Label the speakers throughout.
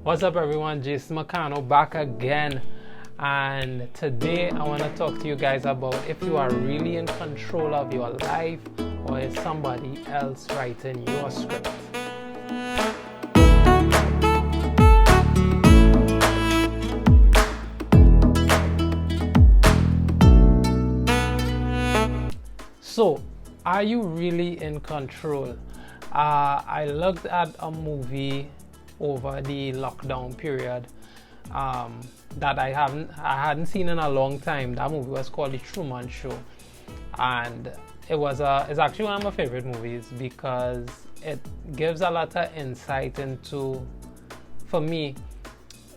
Speaker 1: What's up everyone, Jason McCannell back again, and today I want to talk to you guys about if you are really in control of your life or is somebody else writing your script. So, are you really in control? I looked at a movie over the lockdown period that I hadn't seen in a long time. That movie was called The Truman Show, and it's actually one of my favorite movies because it gives a lot of insight into, for me,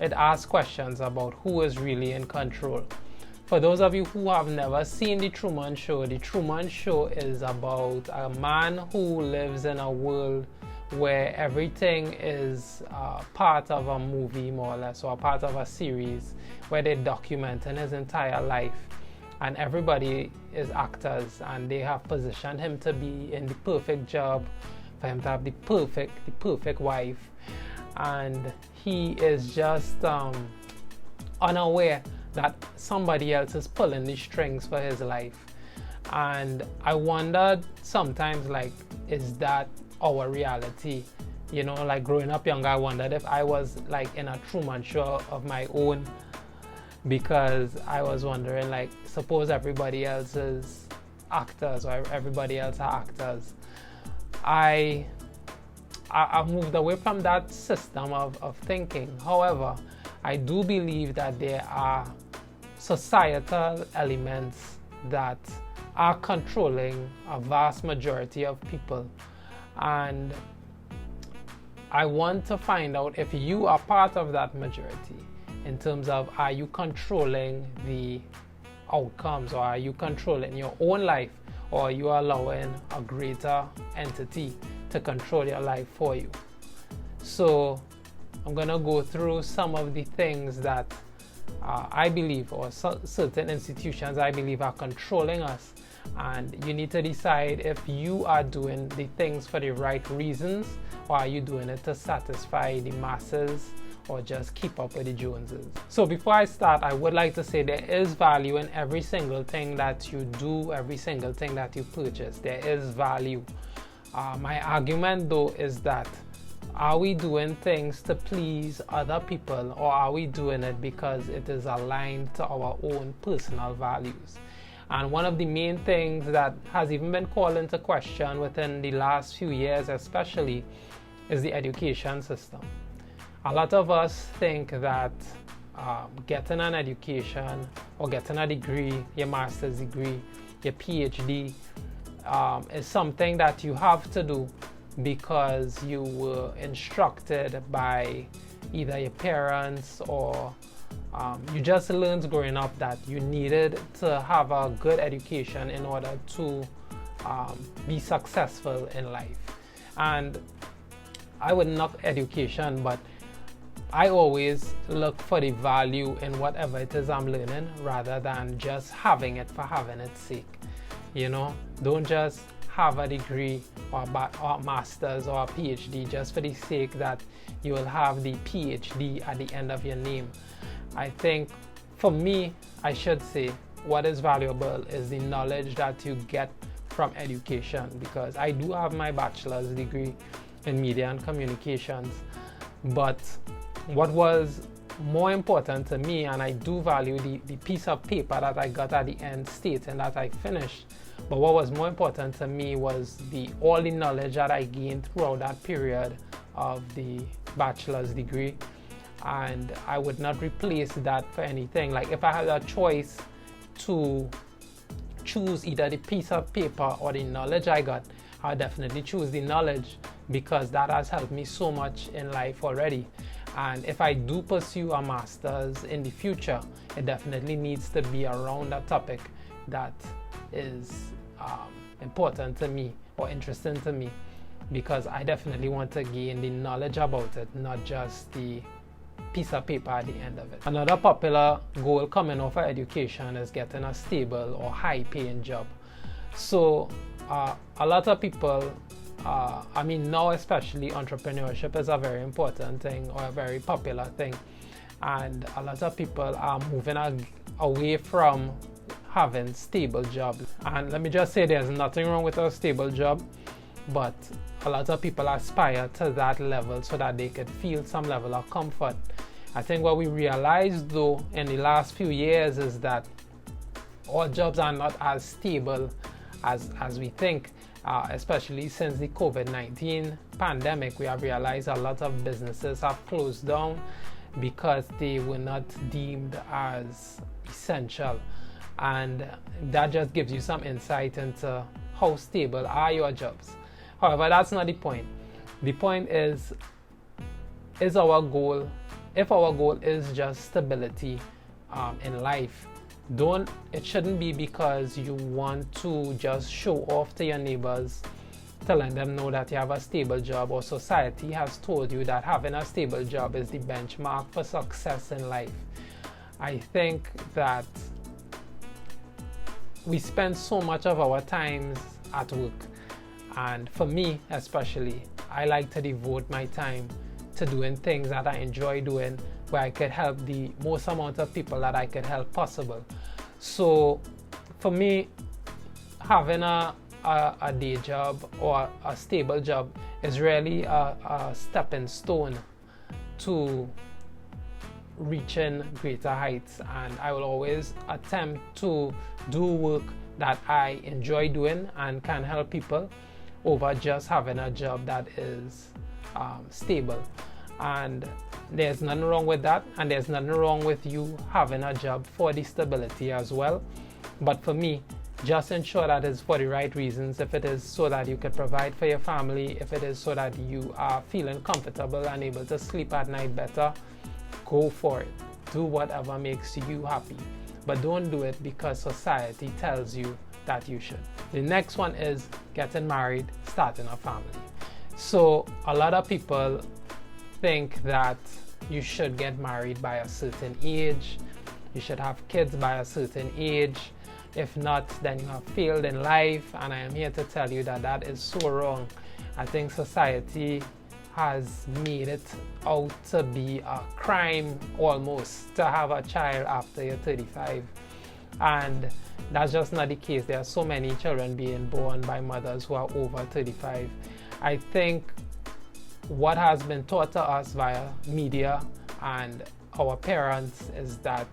Speaker 1: it asks questions about who is really in control. For those of you who have never seen The Truman Show is about a man who lives in a world where everything is part of a movie, more or less, or part of a series where they document his entire life, and everybody is actors, and they have positioned him to be in the perfect job, for him to have the perfect wife, and he is just unaware that somebody else is pulling the strings for his life. And I wondered sometimes, like, is that our reality? You know, like growing up younger, I wondered if I was like in a Truman Show of my own, because I was wondering, like, suppose everybody else is actors or everybody else are actors. I moved away from that system of thinking. However, I do believe that there are societal elements that are controlling a vast majority of people, and I want to find out if you are part of that majority, in terms of, are you controlling the outcomes, or are you controlling your own life, or are you allowing a greater entity to control your life for you? So I'm gonna go through some of the things that I believe, or certain institutions I believe, are controlling us, and you need to decide if you are doing the things for the right reasons, or are you doing it to satisfy the masses or just keep up with the Joneses. So before I start, I would like to say there is value in every single thing that you do, every single thing that you purchase. There is value. My argument though is that, are we doing things to please other people, or are we doing it because it is aligned to our own personal values? And one of the main things that has even been called into question within the last few years especially is the education system. A lot of us think that getting an education or getting a degree, your master's degree, your PhD, is something that you have to do because you were instructed by either your parents, or you just learned growing up that you needed to have a good education in order to be successful in life. And I would knock education, but I always look for the value in whatever it is I'm learning, rather than just having it for having its sake. You know, don't just have a degree or a master's or a PhD just for the sake that you will have the PhD at the end of your name. I think, for me, I should say, what is valuable is the knowledge that you get from education, because I do have my bachelor's degree in media and communications, but what was more important to me, and I do value the piece of paper that I got at the end stating that I finished, but what was more important to me was all the knowledge that I gained throughout that period of the bachelor's degree. And I would not replace that for anything. Like, if I had a choice to choose either the piece of paper or the knowledge I got, I would definitely choose the knowledge, because that has helped me so much in life already. And if I do pursue a master's in the future, it definitely needs to be around a topic that is important to me or interesting to me, because I definitely want to gain the knowledge about it, not just the piece of paper at the end of it. Another popular goal coming off of education is getting a stable or high paying job. So a lot of people I mean, now especially entrepreneurship is a very important thing, or a very popular thing, and a lot of people are moving away from having stable jobs. And let me just say, there's nothing wrong with a stable job, but a lot of people aspire to that level so that they could feel some level of comfort. I think what we realized though in the last few years is that all jobs are not as stable as we think, especially since the COVID-19 pandemic. We have realized a lot of businesses have closed down because they were not deemed as essential, and that just gives you some insight into how stable are your jobs. However, that's not the point. The point is our goal, if our goal is just stability in life, it shouldn't be because you want to just show off to your neighbors, telling them know that you have a stable job, or society has told you that having a stable job is the benchmark for success in life. I think that we spend so much of our times at work, and for me especially, I like to devote my time to doing things that I enjoy doing, where I could help the most amount of people that I could help possible. So for me, having a day job or a stable job is really a stepping stone to reaching greater heights, and I will always attempt to do work that I enjoy doing and can help people over just having a job that is stable. And there's nothing wrong with that, and there's nothing wrong with you having a job for the stability as well. But for me, just ensure that it's for the right reasons. If it is so that you can provide for your family, if it is so that you are feeling comfortable and able to sleep at night better, go for it. Do whatever makes you happy, but don't do it because society tells you that you should. The next one is getting married, starting a family. So a lot of people think that you should get married by a certain age, you should have kids by a certain age. If not, then you have failed in life, and I am here to tell you that that is so wrong. I think society has made it out to be a crime almost to have a child after you're 35, and that's just not the case. There are so many children being born by mothers who are over 35. I think what has been taught to us via media and our parents is that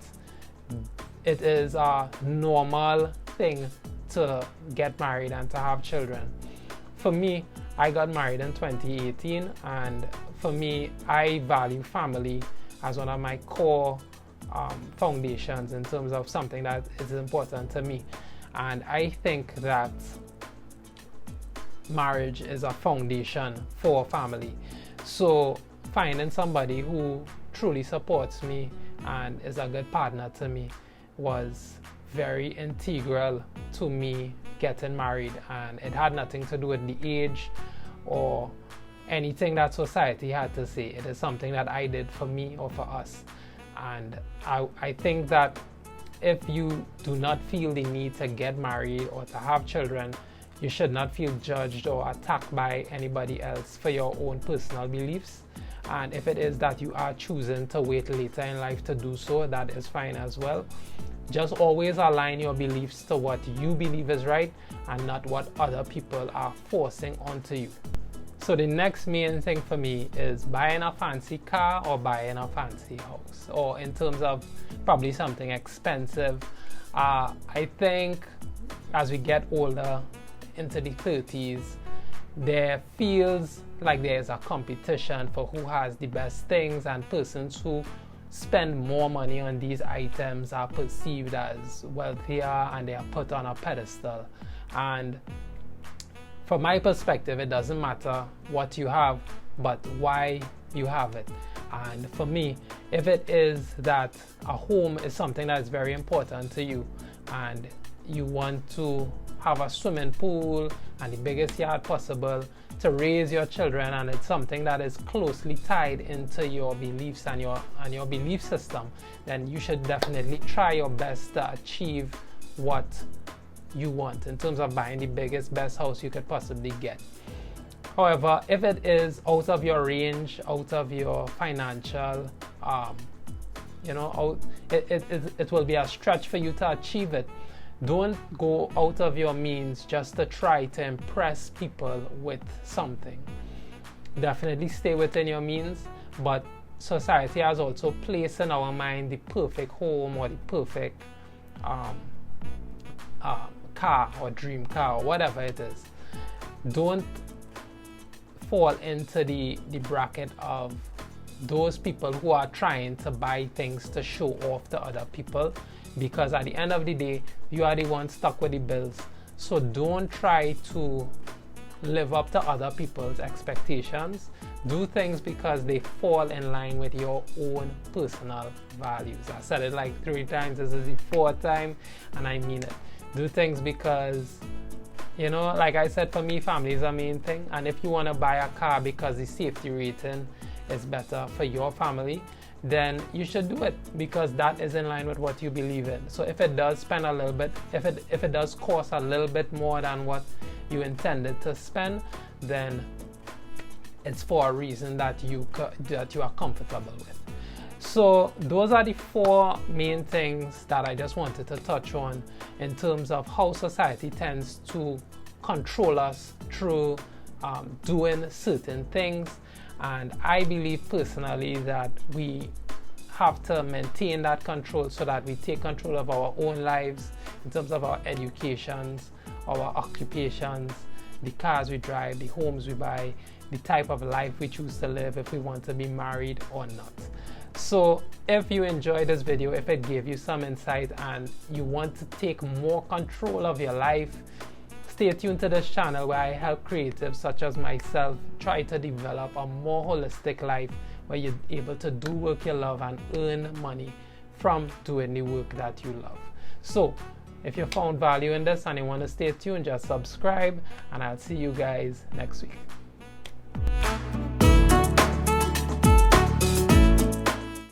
Speaker 1: it is a normal thing to get married and to have children. For me, I got married in 2018, and for me, I value family as one of my core foundations in terms of something that is important to me. And I think that marriage is a foundation for family. So finding somebody who truly supports me and is a good partner to me was very integral to me getting married, and it had nothing to do with the age or anything that society had to say. It is something that I did for me or for us. And I think that if you do not feel the need to get married or to have children, you should not feel judged or attacked by anybody else for your own personal beliefs. And if it is that you are choosing to wait later in life to do so, that is fine as well. Just always align your beliefs to what you believe is right and not what other people are forcing onto you. So the next main thing for me is buying a fancy car or buying a fancy house, or in terms of probably something expensive. I think as we get older into the 30s, there feels like there's a competition for who has the best things, and persons who spend more money on these items are perceived as wealthier and they are put on a pedestal. And from my perspective, it doesn't matter what you have, but why you have it. And for me, if it is that a home is something that is very important to you, and you want to have a swimming pool and the biggest yard possible to raise your children, and it's something that is closely tied into your beliefs and your belief system, then you should definitely try your best to achieve what you want in terms of buying the biggest, best house you could possibly get. However, if it is out of your range, out of your financial, it will be a stretch for you to achieve it. Don't go out of your means just to try to impress people with something. Definitely stay within your means, but society has also placed in our mind the perfect home or the perfect car or dream car or whatever it is. Don't fall into the bracket of those people who are trying to buy things to show off to other people, because at the end of the day, you are the one stuck with the bills. So don't try to live up to other people's expectations. Do things because they fall in line with your own personal values. I said it like 3 times. This is the 4th time, and I mean it. Do things because, like I said, for me, family is the main thing. And if you want to buy a car because the safety rating is better for your family, then you should do it because that is in line with what you believe in. So if it does spend a little bit, if it does cost a little bit more than what you intended to spend, then it's for a reason that you are comfortable with. So those are the 4 main things that I just wanted to touch on in terms of how society tends to control us through doing certain things. And I believe personally that we have to maintain that control so that we take control of our own lives in terms of our educations, our occupations, the cars we drive, the homes we buy, the type of life we choose to live, if we want to be married or not. So if you enjoyed this video, if it gave you some insight and you want to take more control of your life, stay tuned to this channel where I help creatives such as myself try to develop a more holistic life where you're able to do work you love and earn money from doing the work that you love. So if you found value in this and you want to stay tuned, just subscribe, and I'll see you guys next week.